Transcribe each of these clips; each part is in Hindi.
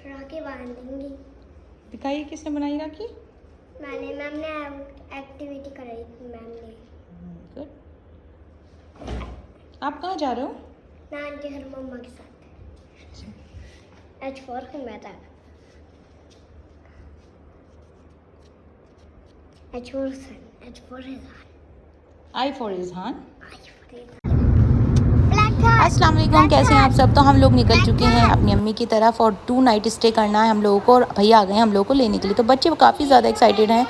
राखी बांधेंगी। दिखाइए किसने बनाई राखी? मैम ने एक्टिविटी कराई मैम ने। गुड। आप कहाँ जा रहे हो? नान के घर मम्मा के साथ। H4 की मैथ है। H4 is I for Izhan. on। अस्सलाम वालेकुम, कैसे हैं आप सब? तो हम लोग निकल चुके हैं अपनी अम्मी की तरफ और 2 नाइट स्टे करना है हम लोगों को, और भैया आ गए हैं हम लोगों को लेने के लिए। तो बच्चे काफ़ी ज़्यादा एक्साइटेड हैं।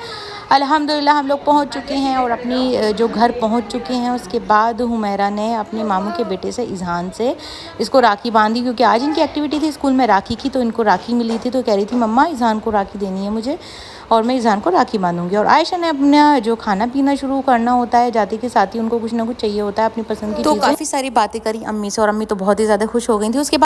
अल्हम्दुलिल्लाह हम लोग पहुंच चुके हैं और अपनी जो घर पहुंच चुके हैं। उसके बाद हुमैरा ने अपने मामू के बेटे से इजहान से इसको राखी बांधी, क्योंकि आज इनकी एक्टिविटी थी स्कूल में राखी की, तो इनको राखी मिली थी। तो कह रही थी मम्मा इजहान को राखी देनी है मुझे और मैं इजहान को राखी बांधूंगी। और आयशा ने अपना जो खाना पीना शुरू करना होता है, जाते के साथ ही उनको कुछ ना कुछ चाहिए होता है अपनी पसंद की चीज़ें। तो काफ़ी सारी बातें करी अम्मी से और अम्मी तो बहुत ही ज़्यादा खुश हो गई थी। उसके बाद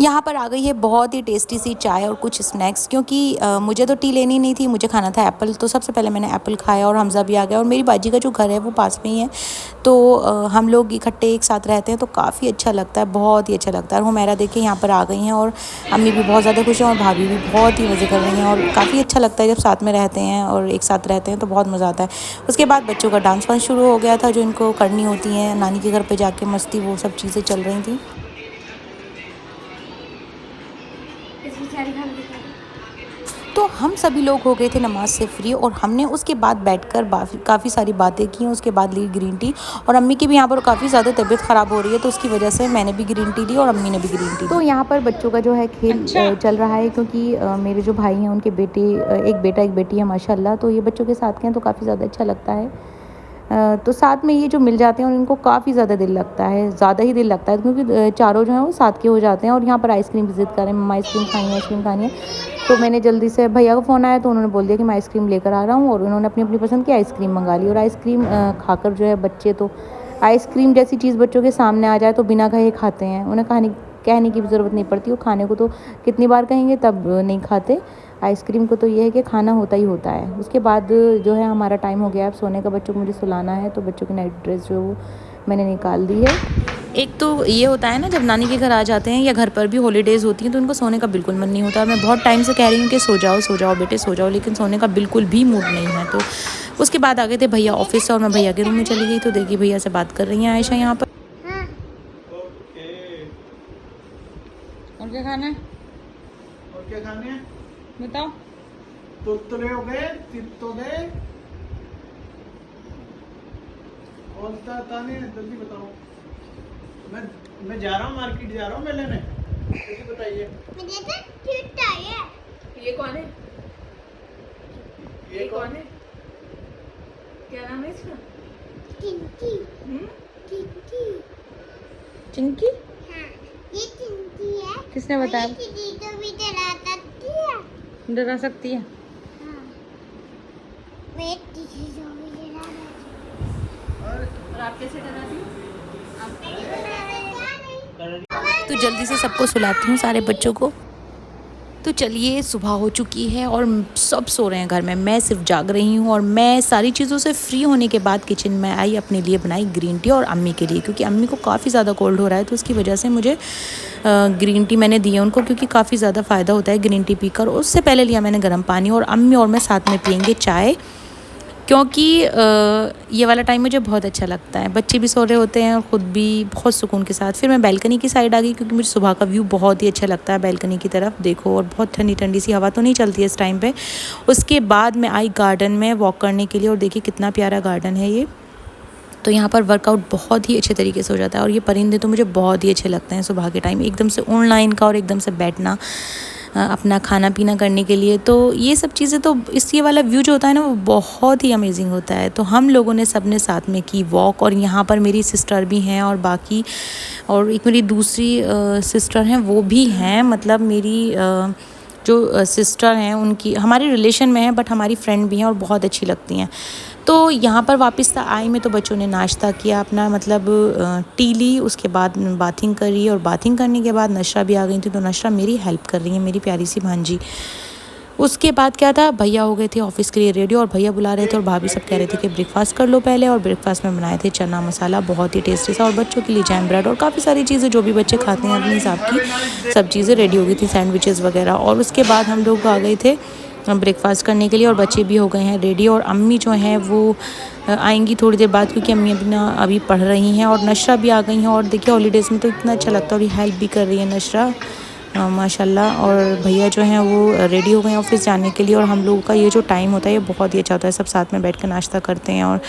यहाँ पर आ गई है बहुत ही टेस्टी सी चाय और कुछ स्नैक्स, क्योंकि मुझे तो टी लेनी नहीं थी, मुझे खाना था एप्पल। तो सबसे पहले मैंने एप्पल खाया और हमज़ा भी आ गया। और मेरी बाजी का जो घर है वो पास में ही है, तो हम लोग इकट्ठे एक साथ रहते हैं तो काफ़ी अच्छा लगता है, बहुत ही अच्छा लगता है। और हुमैरा देखे यहाँ पर आ गई हैं और अम्मी भी बहुत ज़्यादा खुश हैं और भाभी भी बहुत ही मज़े कर रही हैं। और काफ़ी अच्छा लगता है जब साथ में रहते हैं और एक साथ रहते हैं तो बहुत मज़ा आता है। उसके बाद बच्चों का डांस वांस शुरू हो गया था, जो इनको करनी होती हैं नानी के घर पर जाके मस्ती, वो सब चीज़ें चल रही थी। तो हम सभी लोग हो गए थे नमाज से फ्री और हमने उसके बाद बैठकर काफ़ी सारी बातें की। उसके बाद ली ग्रीन टी, और अम्मी की भी यहाँ पर काफ़ी ज़्यादा तबीयत ख़राब हो रही है, तो उसकी वजह से मैंने भी ग्रीन टी ली और अम्मी ने भी ग्रीन टी। तो यहाँ पर बच्चों का जो है खेल चल रहा है, क्योंकि मेरे जो भाई हैं उनके बेटे, एक बेटा एक बेटी है माशाल्लाह। तो ये बच्चों के साथ के हैं तो काफ़ी ज़्यादा अच्छा लगता है। तो साथ में ये जो मिल जाते हैं और इनको काफ़ी ज़्यादा दिल लगता है, ज़्यादा ही दिल लगता है, क्योंकि चारों जो हैं वो साथ के हो जाते हैं। और यहाँ पर आइसक्रीम की ज़िद कर रहे हैं, मम्मा आइसक्रीम खानी है, आइसक्रीम खानी है। तो मैंने जल्दी से, भैया का फ़ोन आया तो उन्होंने बोल दिया कि मैं आइसक्रीम लेकर आ रहा हूँ, और उन्होंने अपनी अपनी पसंद की आइसक्रीम मंगा ली। और आइसक्रीम खाकर जो है बच्चे तो, आइसक्रीम जैसी चीज़ बच्चों के सामने आ जाए तो बिना कहे खाते हैं, उन्हें कहने की भी ज़रूरत नहीं पड़ती। वो खाने को तो कितनी बार कहेंगे तब नहीं खाते। आइसक्रीम को तो ये है कि खाना होता ही होता है। उसके बाद जो है हमारा टाइम हो गया अब सोने का, बच्चों को मुझे सुलाना है, तो बच्चों की नाइट ड्रेस जो वो मैंने निकाल दी है। एक तो ये होता है ना, जब नानी के घर आ जाते हैं या घर पर भी हॉलीडेज़ होती हैं तो उनको सोने का बिल्कुल मन नहीं होता। मैं बहुत टाइम से कह रही हूँ कि सो जाओ बेटे सो जाओ, लेकिन सोने का बिल्कुल भी मूड नहीं है। तो उसके बाद आ गए थे भैया ऑफिस से और मैं भैया के रूम में चली गई। तो देखिए भैया से बात कर रही हैं आयशा यहाँ पर। और क्या खाना है? और क्या खाने हैं बताओ। तुरतुरे हो गए, तिरतुरे और ताने, जल्दी बताओ। मैं जा रहा हूँ, मार्केट जा रहा हूँ मैं लेने। जल्दी बताइए। मुझे तो क्यूट चाहिए। ये कौन है? ये कौन है? क्या नाम है इसका? चिंकी। हम्म? चिंकी। चिंकी? हाँ, ये चिंकी है। किसने बताया? और ये चिंकी भी डरा सकती है। डरा सकती है? हाँ। मैं चिंकी को भी डरा सकती और आप कैसे डराती हो? तो जल्दी से सबको सुलाती हूँ, सारे बच्चों को। तो चलिए सुबह हो चुकी है और सब सो रहे हैं घर में, मैं सिर्फ जाग रही हूँ। और मैं सारी चीज़ों से फ्री होने के बाद किचन में आई, अपने लिए बनाई ग्रीन टी और अम्मी के लिए, क्योंकि अम्मी को काफ़ी ज़्यादा कोल्ड हो रहा है। तो उसकी वजह से मुझे ग्रीन टी मैंने दी है उनको, क्योंकि काफ़ी ज़्यादा फ़ायदा होता है ग्रीन टी पीकर। उससे पहले लिया मैंने गर्म पानी, और अम्मी और मैं साथ में पियेंगे चाय, क्योंकि ये वाला टाइम मुझे बहुत अच्छा लगता है। बच्चे भी सो रहे होते हैं और ख़ुद भी बहुत सुकून के साथ। फिर मैं बैल्कनी की साइड आ गई, क्योंकि मुझे सुबह का व्यू बहुत ही अच्छा लगता है बैल्कनी की तरफ देखो, और बहुत ठंडी ठंडी सी हवा तो नहीं चलती है इस टाइम पे। उसके बाद मैं आई गार्डन में वॉक करने के लिए, और देखिए कितना प्यारा गार्डन है ये। तो यहाँ पर वर्कआउट बहुत ही अच्छे तरीके से हो जाता है। और ये परिंदे तो मुझे बहुत ही अच्छे लगते हैं सुबह के टाइम, एकदम से उड़ना इनका और एकदम से बैठना अपना खाना पीना करने के लिए। तो ये सब चीज़ें, तो इस ये वाला व्यू जो होता है ना वो बहुत ही अमेजिंग होता है। तो हम लोगों ने सब ने साथ में की वॉक, और यहाँ पर मेरी सिस्टर भी हैं और बाकी, और एक मेरी दूसरी सिस्टर हैं वो भी हैं, मतलब मेरी जो सिस्टर हैं उनकी हमारे रिलेशन में हैं, बट हमारी फ्रेंड भी हैं और बहुत अच्छी लगती हैं। तो यहाँ पर वापस आई मैं, तो बच्चों ने नाश्ता किया अपना, मतलब टी ली, उसके बाद बाथिंग करी, और बाथिंग करने के बाद नशरा भी आ गई थी। तो नशरा मेरी हेल्प कर रही है, मेरी प्यारी सी भांजी। उसके बाद क्या था, भैया हो गए थे ऑफिस के लिए रेडी और भैया बुला रहे थे और भाभी सब कह रहे थे कि ब्रेकफास्ट कर लो पहले। और ब्रेकफास्ट में बनाए थे चना मसाला, बहुत ही टेस्टी सा, और बच्चों के लिए जैम ब्रेड और काफ़ी सारी चीज़ें जो भी बच्चे खाते हैं अपने हिसाब की सब चीज़ें रेडी हो गई थी, सैंडविचेस वगैरह। और उसके बाद हम लोग आ गए थे ब्रेकफास्ट करने के लिए और बच्चे भी हो गए हैं रेडी। और अम्मी जो हैं वो आएंगी थोड़ी देर बाद, क्योंकि अम्मी अभी पढ़ रही हैं। और नशरा भी आ गई हैं, और देखिए हॉलीडेज़ में तो इतना अच्छा लगता है, और ये हेल्प भी कर रही है नशरा माशाल्लाह। और भैया जो हैं वो रेडी हो गए हैं ऑफिस जाने के लिए। और हम लोगों का ये जो टाइम होता है ये बहुत ही अच्छा होता है, सब साथ में बैठ कर नाश्ता करते हैं, और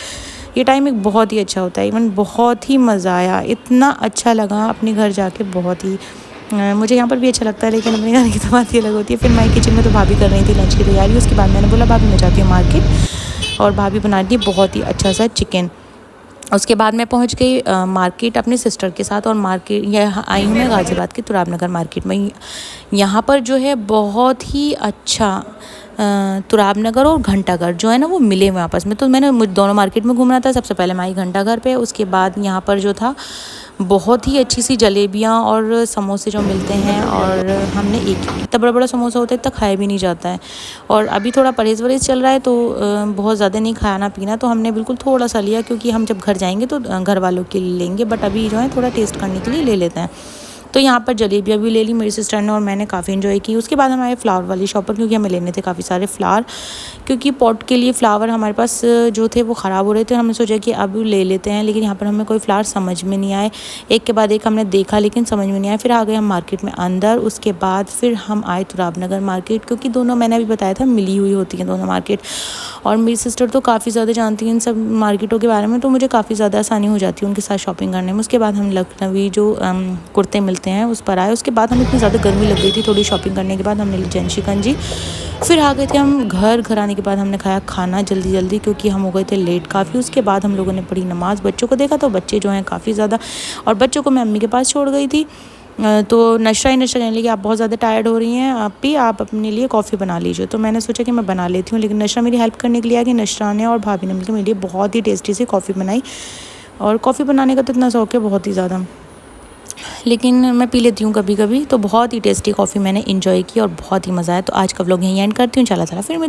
ये टाइम एक बहुत ही अच्छा होता है। इवन बहुत ही मज़ा आया, इतना अच्छा लगा अपने घर जाके, बहुत ही मुझे यहाँ पर भी अच्छा लगता है, लेकिन अपने घर की तो बात ही अलग होती है। फिर मैं किचन में तो भाभी कर रही थी लंच की तैयारी। उसके बाद मैंने बोला भाभी मैं जाती हूँ मार्केट, और भाभी बना रही थी बहुत ही अच्छा सा चिकन। उसके बाद मैं पहुंच गई मार्केट अपने सिस्टर के साथ। और मार्केट यहाँ आई हूँ मैं गाज़ियाबाद के तुराब नगर मार्केट में। यहाँ पर जो है बहुत ही अच्छा तुराब नगर और घंटाघर जो है ना वो मिले हुए आपस में। तो मैंने दोनों मार्केट में घूमना था। सबसे पहले मैं आई घंटाघर पे, उसके बाद यहाँ पर जो था बहुत ही अच्छी सी जलेबियाँ और समोसे जो मिलते हैं। और हमने एक इतना बड़ा बड़ा समोसा होता है, इतना खाया भी नहीं जाता है। और अभी थोड़ा परहेज़ वरहेज़ चल रहा है, तो बहुत ज़्यादा नहीं खाना पीना, तो हमने बिल्कुल थोड़ा सा लिया, क्योंकि हम जब घर जाएंगे तो घर वालों के लिए लेंगे, बट अभी जो है थोड़ा टेस्ट करने के लिए ले लेते हैं। तो यहाँ पर जलेबियाँ भी ले ली मेरी सिस्टर ने, और मैंने काफ़ी इन्जॉय की। उसके बाद हम आए फ्लावर वाली शॉप पर, क्योंकि हमें लेने थे काफ़ी सारे फ्लावर, क्योंकि पॉट के लिए फ्लावर हमारे पास जो थे वो ख़राब हो रहे थे। हमने सोचा कि अब ले लेते हैं, लेकिन यहाँ पर हमें कोई फ्लावर समझ में नहीं आए। एक के बाद एक हमने देखा, लेकिन समझ में नहीं आया। फिर आ गए हम मार्केट में अंदर। उसके बाद फिर हम आए तुराब नगर मार्केट, क्योंकि दोनों मैंने अभी बताया था मिली हुई होती हैं दोनों मार्केट। और मेरी सिस्टर तो काफ़ी ज़्यादा जानती हैं इन सब मार्केटों के बारे में, तो मुझे काफ़ी ज़्यादा आसानी हो जाती है उनके साथ शॉपिंग करने में। उसके बाद हम लखनवी जो कुर्ते मिलते हैं उस पर आए। उसके बाद हमें इतनी ज़्यादा गर्मी लग गई थी, थोड़ी शॉपिंग करने के बाद हमने ली जन शिकंजी। फिर आ गए थे हम घर आने के बाद हमने खाया खाना जल्दी, क्योंकि हम हो गए थे लेट काफ़ी। उसके बाद हम लोगों ने पढ़ी नमाज़, बच्चों को देखा तो बच्चे जो हैं काफ़ी ज़्यादा, और बच्चों को मैं अम्मी के पास छोड़ गई थी। तो नशरा कहने लगी आप बहुत ज़्यादा टायर्ड हो रही हैं, आप अपने लिए कॉफ़ी बना लीजिए। तो मैंने सोचा कि मैं बना लेती हूँ, लेकिन नशरा मेरी हेल्प करने के लिए आ गई। नशरा ने और भाभी ने मिलकर मेरे लिए बहुत ही टेस्टी सी कॉफ़ी बनाई। और कॉफ़ी बनाने का तो इतना शौक है बहुत ही ज़्यादा, लेकिन मैं पी लेती हूँ कभी कभी। तो बहुत ही टेस्टी कॉफ़ी मैंने इन्जॉय की और बहुत ही मज़ा आया। तो आज का व्लॉग यहीं एंड करती हूँ। चला फिर